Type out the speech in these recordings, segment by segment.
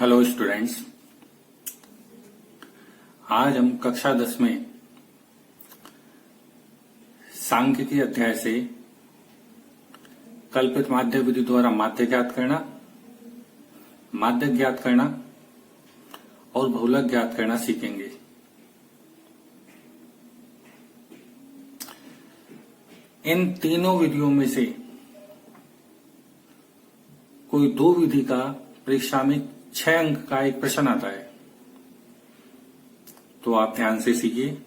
Hello students, आज हम कक्षा 10 में सांख्यिकी अध्याय से कल्पित माध्य विधि द्वारा माध्य ज्ञात करना, माध्य ज्ञात करना और बहुलक ज्ञात करना सीखेंगे। इन तीनों विधियों में से कोई दो विधि का परीक्षा में 6 अंक का एक प्रश्न आता है, तो आप ध्यान से सीखिए।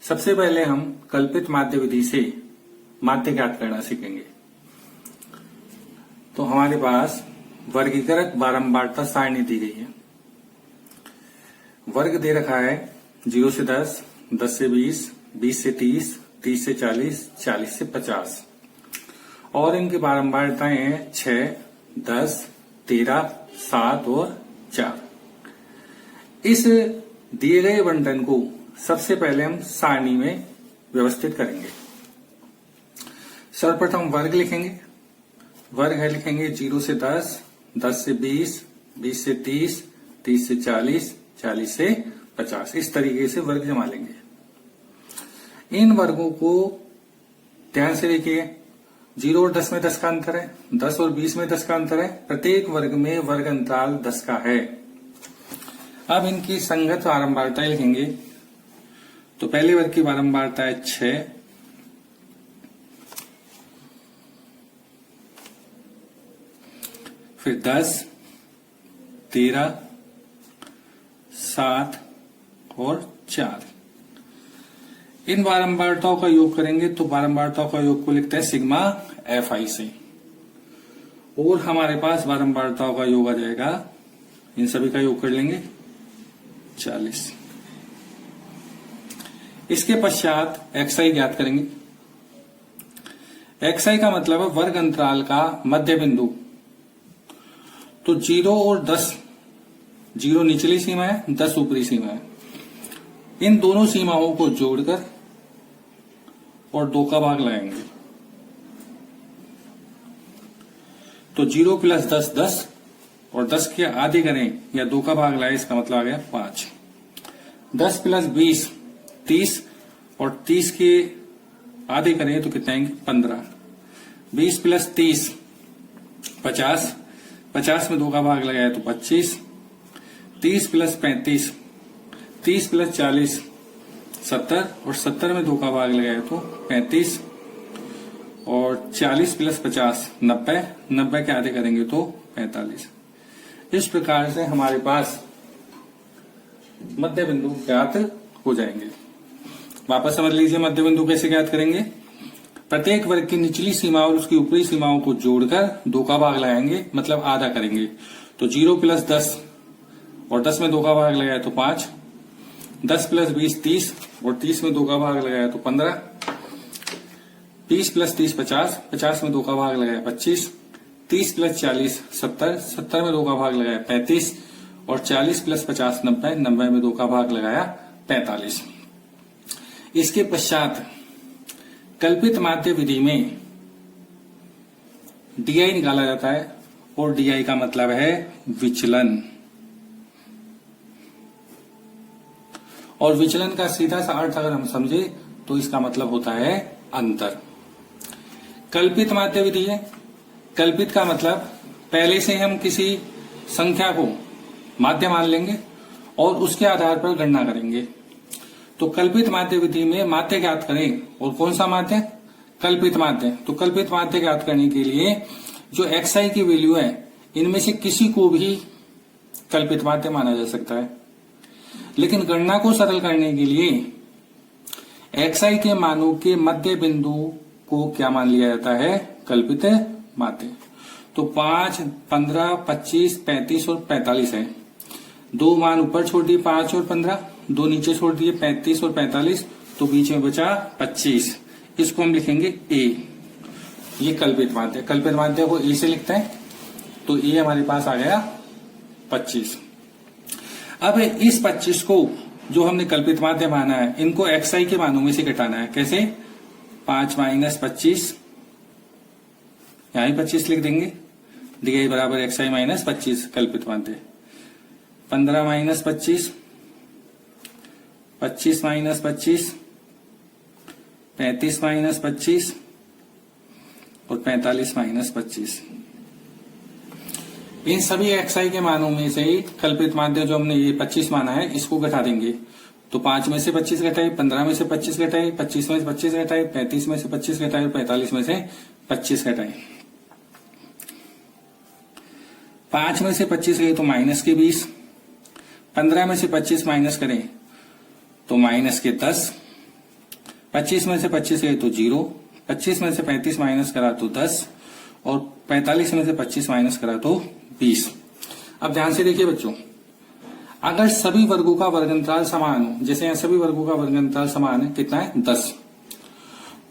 सबसे पहले हम कल्पित माध्य विधि से माध्य ज्ञात करना सीखेंगे। तो हमारे पास वर्गीकृत बारंबारता सारणी दी गई है। वर्ग दे रखा है 0 से 10, 10 से 20, 20 से 30, 30 से 40, 40 से 50 और इनकी बारंबारताएं हैं 6, 10, 13, 7 और 4। इस दिए गए बंटन को सबसे पहले हम सारणी में व्यवस्थित करेंगे। सर्वप्रथम वर्ग लिखेंगे। वर्ग है लिखेंगे 0 से 10, 10 से 20, 20 से 30, 30 से 40, 40 से 50। इस तरीके से वर्ग जमा लेंगे। इन वर्गों को ध्यान से देखिए। 0 और 10 में 10 का अंतर है, 10 और 20 में 10 का अंतर है। प्रत्येक वर्ग में वर्ग अंतराल 10 का है। अब इनकी संगत बारंबारताएं लिखेंगे। तो पहले वर्ग की बारंबारता है 6, फिर 10, 13, 7 और 4। इन बारंबारताओं का योग करेंगे तो बारंबारताओं का योग को लिखते हैं सिग्मा FI से, और हमारे पास बारंबारताओं का योग आ जाएगा, इन सभी का योग कर लेंगे 40। इसके पश्चात XI ज्ञात करेंगे। XI का मतलब है वर्ग अंतराल का मध्य बिंदु। तो 0 और 10, 0 निचली सीमा है, 10 ऊपरी सीमा है। इन दोनों सीमाओं को जोड़कर और 2 का भाग लगाएंगे। तो 0 प्लस 10 10 और 10 के आधे करें या 2 का भाग लाए, इसका मतलब आ गया 5। 10 प्लस 20 30 और 30 के आधे करें तो कितने आएंगे 15। 20 प्लस 30 50, 50 में 2 का भाग लगाया तो 25। 30 प्लस 35, 30 प्लस 40 70 और 70 में 2 का भाग लगाया तो 35 और 40 प्लस 50 90, 90 के आधे करेंगे तो 45। इस प्रकार से हमारे पास मध्य बिंदु ज्ञात हो जाएंगे। वापस समझ लीजिए मध्य बिंदु कैसे ज्ञात करेंगे। प्रत्येक वर्ग की निचली सीमा और उसकी ऊपरी सीमाओं को जोड़कर 2 का भाग लगाएंगे, मतलब आधा करेंगे। तो 0 प्लस 10 और 10 में 2 का भाग लगाया तो 5। 10 प्लस 20 30 और 30 में 2 का भाग लगाया तो 15। 20 प्लस 30 50, 50 में 2 का भाग लगाया 25। 30 प्लस 40 70, 70 में 2 का भाग लगाया 35 और 40 प्लस 50 90, 90 में 2 का भाग लगाया 45। इसके पश्चात कल्पित माध्य विधि में DI निकाला जाता है, और DI का मतलब है विचलन। और विचलन का सीधा सा अर्थ अगर हम समझे तो इसका मतलब होता है अंतर। कल्पित माध्य विधि है। कल्पित का मतलब पहले से हम किसी संख्या को माध्य मान लेंगे और उसके आधार पर गणना करेंगे। तो कल्पित माध्य विधि में माध्य ज्ञात करें, और कौन सा माध्य? कल्पित माध्य। तो कल्पित माध्य ज्ञात करने के लिए जो XI की वैल्यू है, इनमें से किसी को भी कल्पित माध्य माना जा सकता है। लेकिन गणना को सरल करने के लिए XI के मानों के मध्य बिंदु को क्या मान लिया जाता है? कल्पित माध्य। तो 5, 15, 25, 35 और 45 है। 2 मान ऊपर छोड़ दिए 5 और 15, 2 नीचे छोड़ दिए 35 और 45, तो बीच में बचा 25। इसको हम लिखेंगे A। ये कल्पित माध्य। कल्पित माध्य को A से लिखते हैं, तो A हमारे पास आ गया 25। अब इस 25 को जो हमने कल्पित माध्य माना है, इनको XI के मानों में से घटाना है। कैसे? 5 माइनस 25, यहां 25 लिख देंगे, डी आई बराबर एक्स आई माइनस 25 कल्पित माध्य। 15 माइनस 25, 25 माइनस 25, 35 माइनस 25 और 45 माइनस 25। इन सभी xi के मानों में से कल्पित माध्य जो हमने ये 25 माना है इसको घटा देंगे। तो 5 में से 25 घटाए, 15 में से 25 घटाए, 25 में से 25 घटाए, 35 में से 25 घटाए और 45 में से 25 घटाए। 5 में से 25 गए तो माइनस के 20, 15 में से 25 माइनस करें तो माइनस के 10, 25 में से 25 गए तो 0, 25 में से 35 माइनस करा तो 10 और 45 में से 25 माइनस करा तो 20। अब ध्यान से देखिए बच्चों, अगर सभी वर्गों का वर्गांतराल समान हो, जैसे यहाँ सभी वर्गों का वर्गांतराल समान है, कितना है 10,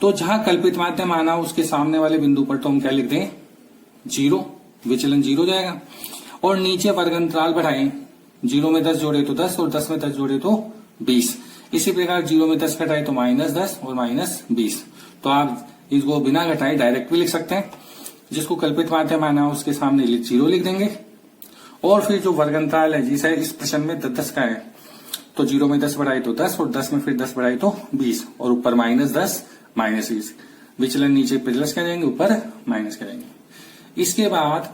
तो जहां कल्पित माध्य माना उसके सामने वाले बिंदु पर तो हम क्या लिख दें 0, विचलन 0 जाएगा। और नीचे वर्गांतराल बढ़ाएं, 0 में 10 जोड़े तो 10 और 10 में 10 जोड़े तो 20। इसी प्रकार 0 में 10 घटाए तो माइनस 10 और माइनस 20। तो आप इसको बिना घटाए डायरेक्ट भी लिख सकते हैं। जिसको कल्पित माध्य माना है उसके सामने 0 लिख देंगे और फिर जो वर्गांतराल है जिसे इस प्रश्न में 10 का है तो 0 में 10 बढ़ाए तो 10 और 10 में फिर 10 बढ़ाए तो 20 और ऊपर माइनस 10 माइनस 20। विचलन नीचे प्लस करेंगे, ऊपर माइनस करेंगे। इसके बाद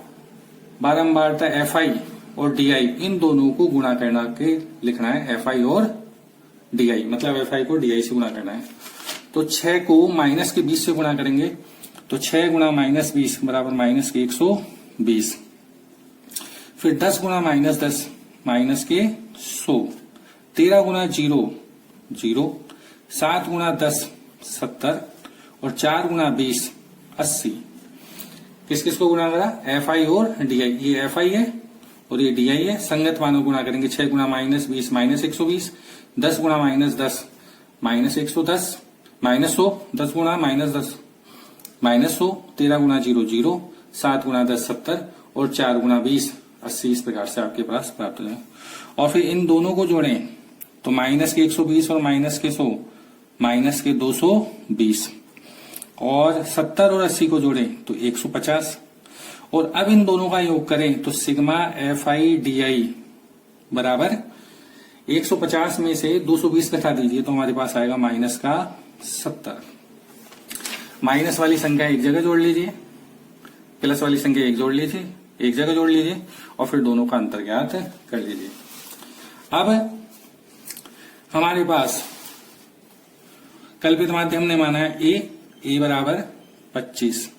बारंबारता एफ आई और डी आई इन दोनों को गुणा करना के लिखना है। एफ आई और डी आई मतलब एफ आई को डी आई से गुणा करना है। तो 6 को माइनस के 20 से गुणा करेंगे तो 6 गुणा माइनस 20 बराबर माइनस के 120। फिर 10 गुणा माइनस 10 माइनस के 100। 13 गुणा 0 0। 7 गुणा 10 70 और 4 गुणा 20 80। किस किस को गुणा करा एफ आई और डी आई। ये एफ आई है और ये डी आई है। संगत मानों गुणा करेंगे। 6 गुणा माइनस 20 माइनस 120। 10 गुणा माइनस 10 माइनस 110 माइनस 100। 10 गुणा माइनस 10 माइनस 100। 13 गुणा 0 0। 7 गुणा 10 70 और 4 गुणा 20 80। इस प्रकार से आपके पास प्राप्त हो जाए। और फिर इन दोनों को जोड़ें तो माइनस के 120 और माइनस के 100 माइनस के 220 और 70 और 80 को जोड़ें तो 150। और अब इन दोनों का योग करें तो सिग्मा एफ आई डी आई बराबर 150 में से 220 घटा दीजिए तो हमारे पास आएगा माइनस का 70। माइनस वाली संख्या एक जगह जोड़ लीजिए, प्लस वाली संख्या एक जोड़ लीजिए, एक जगह जोड़ लीजिए और फिर दोनों का अंतर ज्ञात कर लीजिए। अब हमारे पास कल्पित माध्य हमने माना है ए बराबर 25।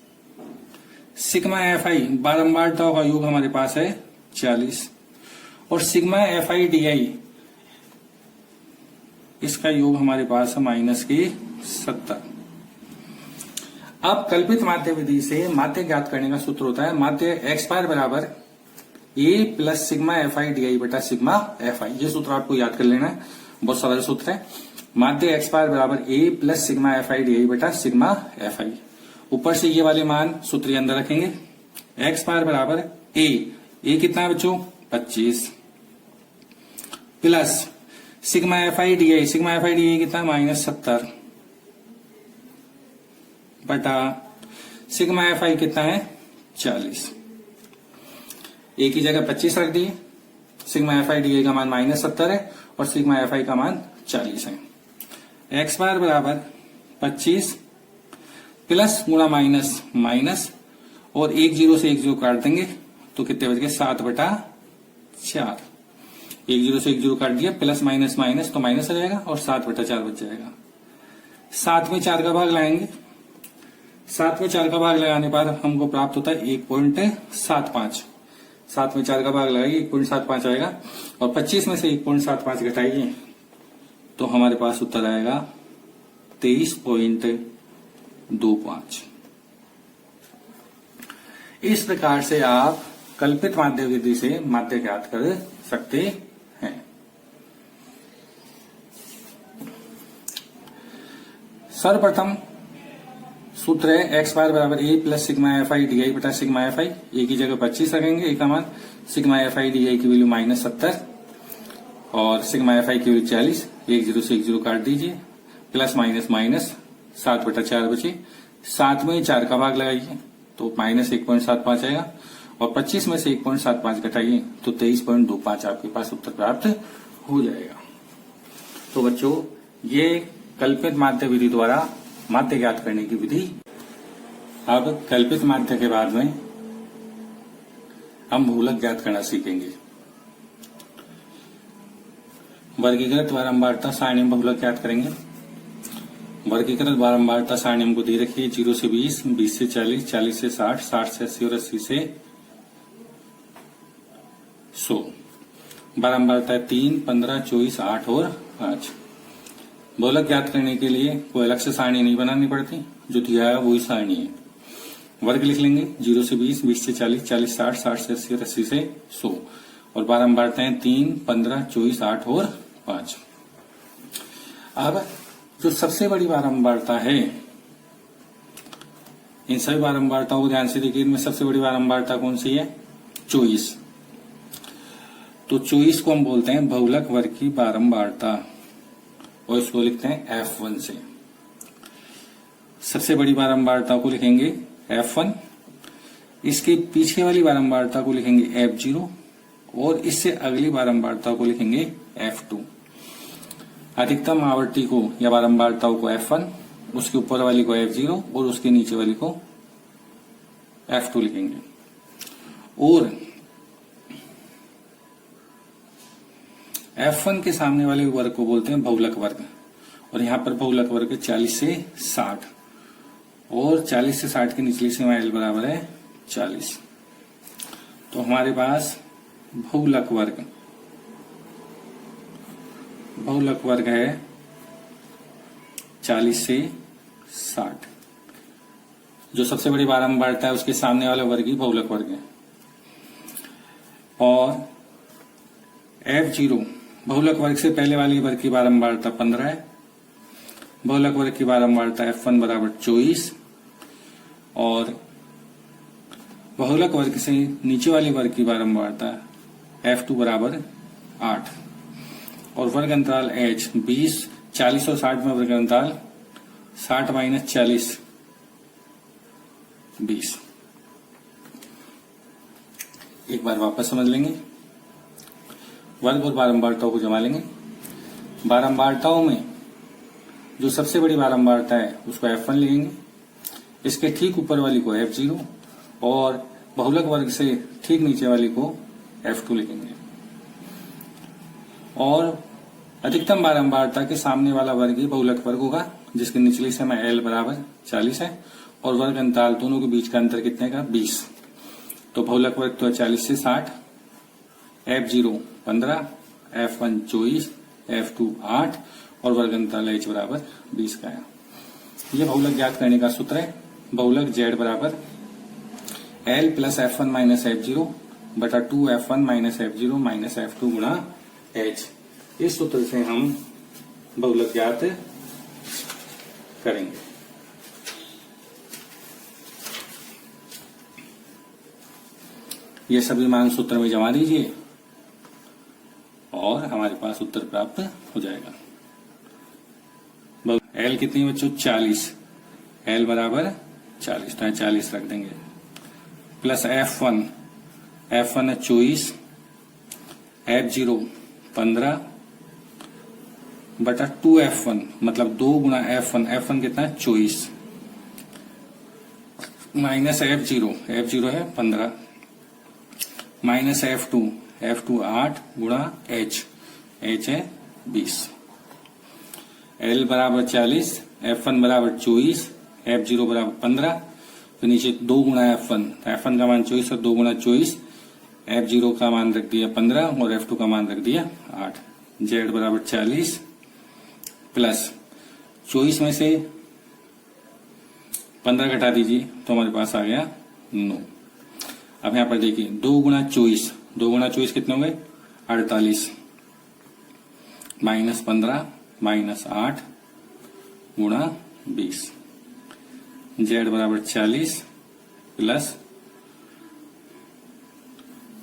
सिग्मा एफ आई बारंबारताओं का योग हमारे पास है 40 और सिग्मा एफ आई डी आई इसका योग हमारे पास है माइनस के 70। अब कल्पित माध्य विधि से माध्य ज्ञात करने का सूत्र होता है माध्य एक्स बार बराबर A plus sigma F I D I बटा सिग्मा एफ आई। ये सूत्र आपको याद कर लेना है, बहुत सरल सूत्र है। माध्य एक्स बार बराबर A plus sigma F I D I बटा सिग्मा एफ आई। ऊपर से ये वाले मान सूत्र के अंदर रखेंगे। एक्स बार बराबर ए कितना है बच्चों 25 plus sigma F I D आई कितना माइनस 70 बटा सिग्मा एफ आई कितना है 40। ए की जगह 25 रख दिए। सिग्मा एफ आई डी आई का मान माइनस 70 है और सिग्मा एफ आई का मान 40 है। एक्स बार बराबर 25 प्लस गुणा माइनस माइनस और 1 0 से 1 0 काट देंगे तो कितने बच गए 7 बटा 4। 1 0 से 1 0 काट दिया, प्लस माइनस माइनस तो माइनस आ जाएगा और 7 बटा 4 बच जाएगा। 7 में 4 का भाग लगाएंगे। 7 में 4 का भाग लगाने पर हमको प्राप्त होता है 1.75। 7 में 4 का भाग लगाइए 1.75 आएगा और 25 में से 1.75 घटाइए तो हमारे पास उत्तर आएगा 23.25। इस प्रकार से आप कल्पित माध्य विधि से माध्य ज्ञात कर सकते हैं। सर्वप्रथम सूत्र है एक्स बार बराबर A plus sigma F I D I बटा सिग्मा एफ आई। ए की जगह 25 रखेंगे, ए का मान सिग्मा एफ आई डी आई की वैल्यू माइनस 70 और सिग्मा एफ आई की वैल्यू 40। 1 0 से 1 0 काट दीजिए, प्लस माइनस माइनस 7 बटा 4 बचे। 7 में 4 का भाग लगाइए तो माइनस 1.75 आएगा और 25 में से 1.75 घटाइए तो 23.25 आपके पास उत्तर प्राप्त हो जाएगा। तो बच्चों, ये कल्पित माध्य विधि द्वारा माध्य ज्ञात करने की विधि। अब कल्पित माध्य के बाद में हम बहुलक ज्ञात करना सीखेंगे। वर्गीकृत बारंबारता सारणी में बहुलक ज्ञात करेंगे। वर्गीकृत बारंबारता सारणी हमको दे रखी है 0 से 20, 20 से 40, 40 से 60, 60 से 80 और 80 से 100। बारंबारता है 3, 15, 24, 8 और 5। बहुलक ज्ञात करने के लिए कोई अलग से सारणी नहीं बनानी पड़ती, जो दिया है वही सारणी है। वर्ग लिख लेंगे 0 से 20, 20 से 40, 40 60, 60 से 80 और 80 से 100। और बारंबारताएं 3, 15, 24, 8 और 5। अब जो सबसे बड़ी बारंबारता है, इन सभी बारंबारताओं को ध्यान से देखिए, इनमें सबसे बड़ी बारंबारता कौन सी है? 24। तो 24 को हम बोलते हैं बहुलक वर्ग की बारंबारता और इसको लिखते हैं F1 से। सबसे बड़ी बारंबारता को लिखेंगे F1, इसके पीछे वाली बारंबारता को लिखेंगे F0 और इससे अगली बारंबारता को लिखेंगे F2। अधिकतम आवर्ती को या बारंबारताओं को F1, उसके ऊपर वाली को F0 और उसके नीचे वाली को F2 लिखेंगे। और F1 के सामने वाले वर्ग को बोलते हैं बहुलक वर्ग। और यहां पर बहुलक वर्ग 40 से 60 और 40 से 60 की निचली सीमा L बराबर है 40। तो हमारे पास बहुलक वर्ग है 40 से 60। जो सबसे बड़ी बारंबारता है उसके सामने वाला वर्ग ही बहुलक वर्ग है। और F0 बहुलक वर्ग से पहले वाली वर्ग की बारंबारता 15 है। बहुलक वर्ग की बारंबारता F1 बराबर 24 और बहुलक वर्ग से नीचे वाली वर्ग की बारंबारता F2 बराबर 8 और वर्ग अंतराल H 20, 40 और 60 में वर्ग अंतराल 60 माइनस 40 20। एक बार वापस समझ लेंगे, वर्ग और बारंबारताओं को जमा लेंगे। बारंबारताओं में जो सबसे बड़ी बारंबारता है उसको F1 लिखेंगे, इसके ठीक ऊपर वाली को F0 और बहुलक वर्ग से ठीक नीचे वाली को F2 लिखेंगे। और अधिकतम बारंबारता के सामने वाला वर्ग ही बहुलक वर्ग होगा, जिसकी निचली सीमा L बराबर 40 है और वर्ग अंतराल दोनों के बीच का अंतर कितने का? 20। तो बहुलक वर्ग तो 40 से 60, F0 15, F1 24, F2 8 और वर्ग अंतराल H बराबर 20 का है। यह बहुलक ज्ञात करने का सूत्र है। बहुलक Z बराबर L plus F1 minus F0 बटा 2 F1 minus F0 minus F2 गुणा H। इस सूत्र से हम बहुलक ज्ञात करेंगे। ये सभी मान सूत्र में जमा दीजिए और हमारे पास उत्तर प्राप्त हो जाएगा। L कितनी बच्चों? 40। L बराबर 40, तो 40 रख देंगे प्लस F1 है 24, F0 15 बटा 2 F1 मतलब 2 गुणा F1, F1 कितना है? 24 माइनस F0 है 15 माइनस F2 8 गुणा H है 20। L बराबर 40, F1 बराबर 24, F0 बराबर 15, तो नीचे 2 गुणा F1 का मान 24 और 2 गुणा 24, F0 का मान रख दिया 15 और F2 का मान रख दिया 8। Z बराबर 40 प्लस 24 में से 15 घटा दीजिए तो हमारे पास आ गया 9। अब यहां पर देखिए 2 गुणा 24 कितने हो गए? 48 माइनस 15 माइनस 8 गुणा 20। Z बराबर 40 प्लस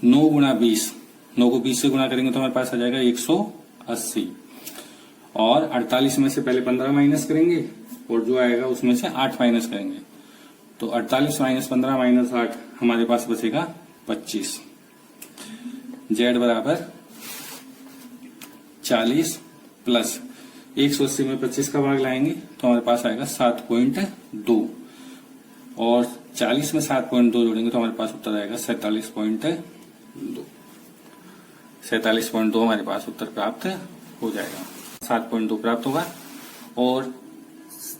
9 गुणा 20, 9 को 20 से गुणा करेंगे तो हमारे पास आ जाएगा 180 और 48 में से पहले 15 माइनस करेंगे और जो आएगा उसमें से 8 माइनस करेंगे तो 48 माइनस 15 माइनस 8 हमारे पास बचेगा 25, जेड बराबर 40 प्लस 180 में 25 का भाग लाएंगे तो हमारे पास आएगा 7.2 और 40 में 7.2 जोड़ेंगे तो हमारे पास उत्तर आएगा 47.2। 47.2 हमारे पास उत्तर प्राप्त हो जाएगा। 7.2 प्राप्त होगा और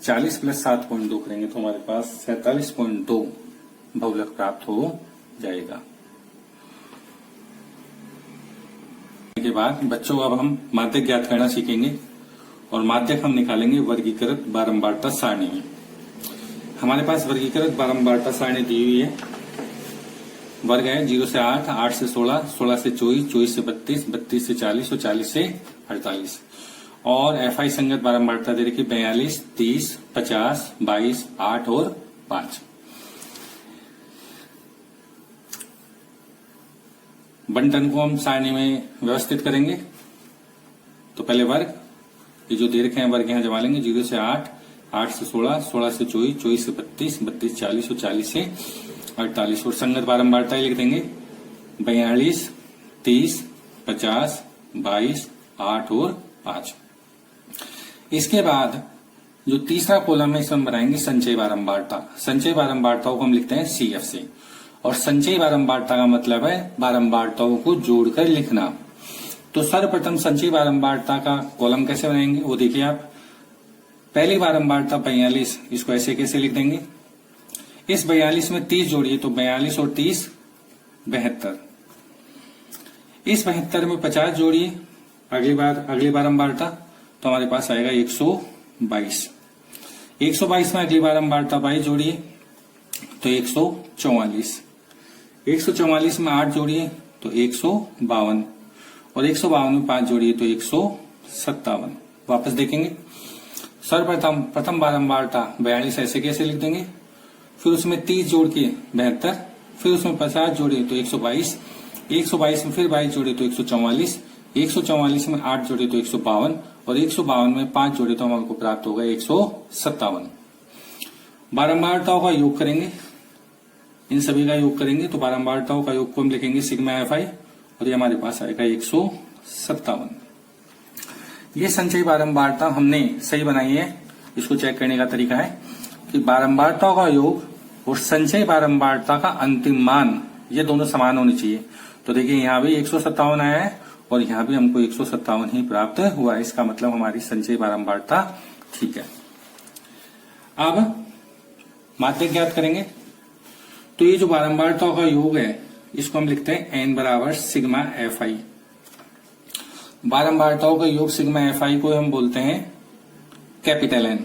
40 प्लस 7.2 करेंगे तो हमारे पास 47.2 बहुलक प्राप्त हो जाएगा। के बाद बच्चों अब हम माध्यक ज्ञात करना सीखेंगे और माध्यक हम निकालेंगे वर्गीकृत बारंबारता सारणी में। हमारे पास वर्गीकृत बारंबारता सारणी दी हुई है। वर्ग है 0 से 8, 8 से 16, 16 से 24, 24 से 32, 32 से 40 और 40 से 48 और एफआई संगत बारंबारता दे रखी 42, 30, 50, 22, 8 और 5। बंटन को हम सारणी में व्यवस्थित करेंगे। तो पहले वर्ग, ये जो दे रखे हैं वर्ग यहां जमा लेंगे। 0 से 8, 8 से 16, 16 से 24, 24 से 32, 32 40 और 40 से 48 और संगत बारंबारता लिख देंगे 42, 30, 50, 22, 8 और 5। इसके बाद जो तीसरा कॉलम है इसमें हम बनाएंगे संचय बारंबारता। संचय बारंबारताओं को हम लिखते हैं CF से और संचय बारंबारता का मतलब है बारंबारताओं को जोड़कर लिखना। तो सर्वप्रथम संचय बारंबारता का कॉलम कैसे बनाएंगे वो देखिए आप। पहली बारंबारता 42, इसको ऐसे कैसे लिख देंगे। इस 42 में 30 जोड़िए तो 42 और 30 72। इस 72 में 50 जोड़िए अगली बारंबारता तो हमारे पास आएगा 122। 122 में अगली बारंबारता 22 जोड़िए तो 144। 144 में 8 जोड़िए तो 152 और 152 में 5 जोड़िए तो 157। वापस देखेंगे। सर्वप्रथम प्रथम बारंबारता 42 ऐसे कैसे लिख देंगे, फिर उसमें 30 जोड़ के 72, फिर उसमें 50 जोड़े तो 122, 122 में फिर 22 जोड़े तो 144, 144 में 8 जोड़े तो 152 और 152 में 5 जोड़े तो हमको प्राप्त होगा 157। बारंबारताओं का योग करेंगे, इन सभी का योग करेंगे तो बारंबारताओं का योग को हम लिखेंगे सिग्मा एफआई और ये हमारे पास आएगा 157। ये संचयी बारंबारता हमने सही बनाई है। इसको चेक करने का तरीका है कि बारंबारताओं का योग और संचयी बारंबारता का अंतिम मान ये दोनों समान होने चाहिए। तो देखिए यहाँ भी 157 आया है और यहाँ भी हमको 157 ही प्राप्त हुआ है। इसका मतलब हमारी संचयी बारंबारता ठीक है। अब माध्यक ज्ञात करेंगे तो ये जो बारंबारताओं का योग है इसको हम लिखते हैं n बराबर सिग्मा एफ आई। बारंबारताओं का योग सिग्मा एफ आई को हम बोलते हैं कैपिटल एन।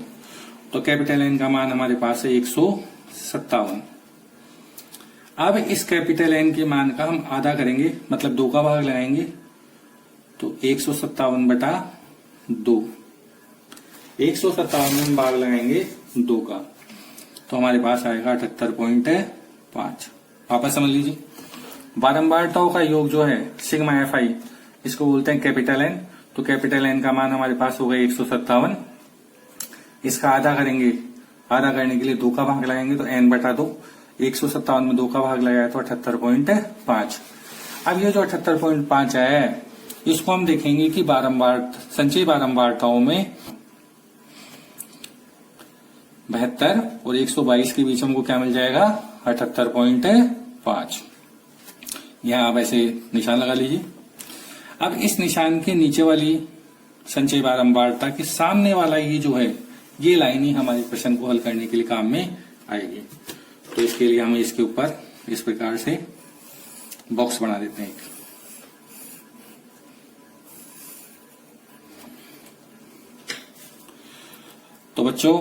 तो कैपिटल एन का मान हमारे पास है 157। अब इस कैपिटल एन के मान का हम आधा करेंगे, मतलब 2 का भाग लगाएंगे तो 157 बटा 2। 157 में हम भाग लगाएंगे 2 का तो हमारे पास आएगा 78.5। वापस समझ लीजिए, बारंबारताओं का योग जो है सिग्मा एफ आई इसको बोलते हैं कैपिटल एन। तो कैपिटल एन का मान हमारे पास होगा 157। इसका आधा करेंगे, आधा करने के लिए 2 का भाग लगाएंगे तो n बटा 2। 157 में 2 का भाग लगाया तो 78.5। अब ये जो 78.5 आया है इसको हम देखेंगे कि संचयी बारंबारताओं में 72 और 122 के बीच हमको क्या मिल जाएगा 78.5। यहां आप ऐसे निशान लगा लीजिए। अब इस निशान के नीचे वाली संचयी बारंबारता के सामने वाला ये जो है ये लाइन ही हमारे प्रश्न को हल करने के लिए काम में आएगी। तो इसके लिए हम इसके ऊपर इस प्रकार से बॉक्स बना देते हैं। तो बच्चों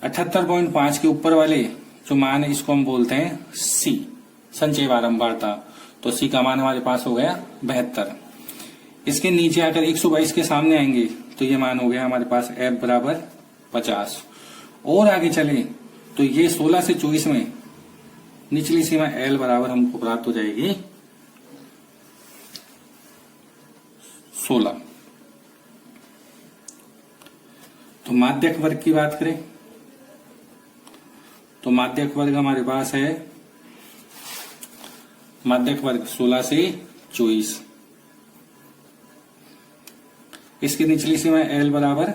78.5 के ऊपर वाले जो मान है इसको हम बोलते हैं सी, संचयी बारंबारता। तो सी का मान हमारे पास हो गया 72। इसके नीचे आकर 122 के सामने आएंगे तो ये मान हो गया हमारे पास एफ बराबर 50। और आगे चले तो ये 16 से 24 में निचली सीमा एल बराबर हमको प्राप्त हो जाएगी 16। तो माध्यक वर्ग की बात करें तो माध्यक वर्ग हमारे पास है माध्यक वर्ग 16 से 24। इसकी निचली सीमा L बराबर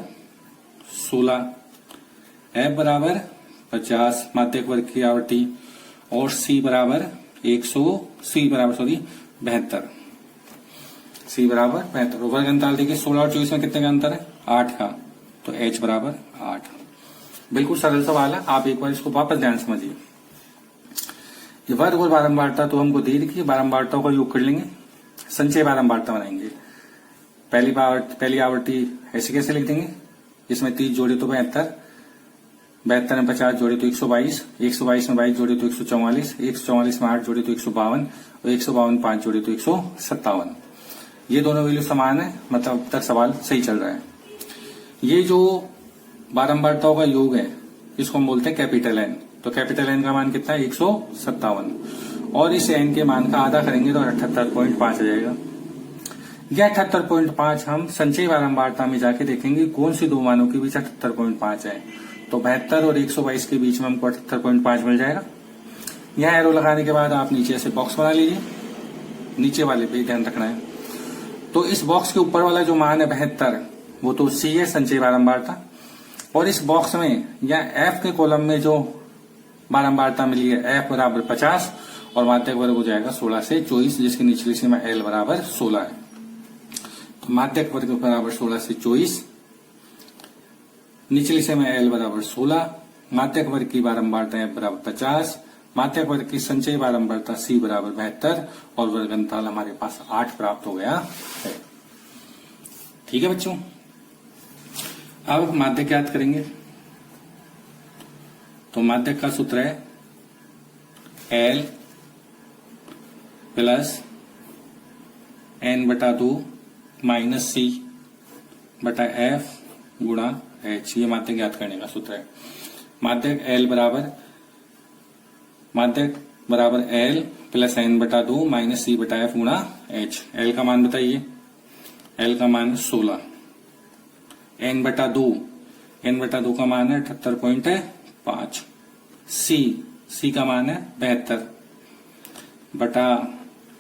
16, F बराबर 50 माध्यक वर्ग की आवृत्ति और C बराबर 72। C बराबर 72। वर्ग अंतराल देखिए 16 और 24 में कितने का अंतर है? 8 का। तो H बराबर 8। बिल्कुल सरल सवाल है, आप एक बार इसको वापस ध्यान समझिए। ये वर्ग और बारंबारता तो हमको दे रखी है, बारंबारताओं का योग कर लेंगे, संचय बारंबारता बनाएंगे। पहली आवृत्ति ऐसे कैसे लिख देंगे? इसमें 30 जोड़े तो 72, 72 में 50 जोड़े तो 122, 122 में 22 जोड़े तो 144, 144 में 8 जोड़े तो 152 और 152 में 5 जोड़े तो 157। ये दोनों वैल्यू समान है, मतलब अब तक सवाल सही चल रहा है। ये जो बारंबारताओं का योग है इसको हम बोलते हैं कैपिटल एन। तो कैपिटल एन का मान कितना है? 157। और इस एन के मान का आधा करेंगे तो 78.5 आ जाएगा। यह 78.5 हम संचयी बारंबारता में जाके देखेंगे कौन सी दो मानों के बीच 78.5 है। तो 72 और 122 के बीच में हमको 78.5 मिल जाएगा। यह एरो लगाने के बाद आप नीचे से बॉक्स बना लीजिए, नीचे वाले पे ध्यान रखना है। तो इस बॉक्स के ऊपर वाला जो मान है 72, वो तो सी है, संचयी बारंबारता। और इस बॉक्स में या एफ के कॉलम में जो बारंबारता मिली है एफ बराबर 50 और माध्यक वर्ग हो जाएगा 16 से 24, जिसकी निचली सीमा एल बराबर 16 है। तो माध्यक वर्ग बराबर 16 से 24, निचली सीमा एल बराबर 16, माध्यक वर्ग की बारंबारता एफ बराबर 50, माध्यक वर्ग की संचयी बारंबारता सी बराबर 72 और वर्ग अंतराल हमारे पास 8 प्राप्त हो गया है। ठीक है बच्चों, अब माध्यक ज्ञात करेंगे। तो माध्यक का सूत्र है L plus n/2 minus C बटा F गुणा H। ये माध्यक ज्ञात करने का सूत्र है। माध्यक बराबर L plus n/2 minus C बटा F गुणा H। L का मान बताइए। L का मान 16, n/2 का मान है 78.5, C का मान है 72 बटा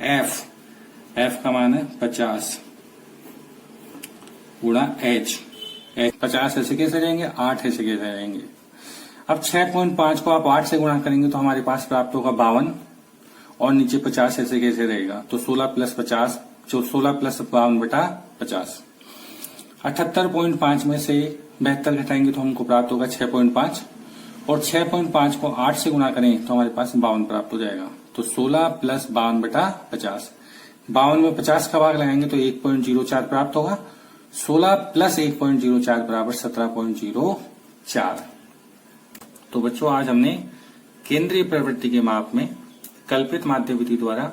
F का मान है 50 गुणा H। 50 ऐसे कैसे रहेंगे, 8 ऐसे कैसे रहेंगे। अब 6.5 को आप 8 से गुणा करेंगे तो हमारे पास प्राप्त होगा 52 और नीचे 50 ऐसे कैसे रहेगा। तो 16 प्लस 50 जो 16 प्लस 52 बटा 50। 78.5 में से 72 घटाएंगे तो हमको प्राप्त होगा 6.5 और 6.5 को 8 से गुणा करें तो हमारे पास 52 प्राप्त हो जाएगा। तो 16 प्लस 52 बटा 50। 52 में 50 का भाग लगाएंगे तो 1.04 प्राप्त होगा। 16 प्लस 1.04 बराबर 17.04। तो बच्चों आज हमने केंद्रीय प्रवृत्ति के माप में कल्पित माध्य विधि द्वारा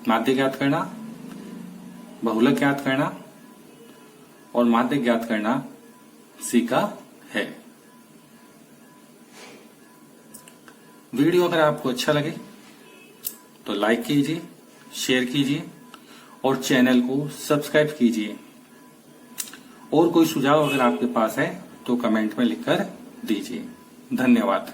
माध्य ज्ञात करना, बहुलक ज्ञात करना और माध्य ज्ञात करना सीखा है। वीडियो अगर आपको अच्छा लगे तो लाइक कीजिए, शेयर कीजिए और चैनल को सब्सक्राइब कीजिए। और कोई सुझाव अगर आपके पास है तो कमेंट में लिखकर दीजिए। धन्यवाद।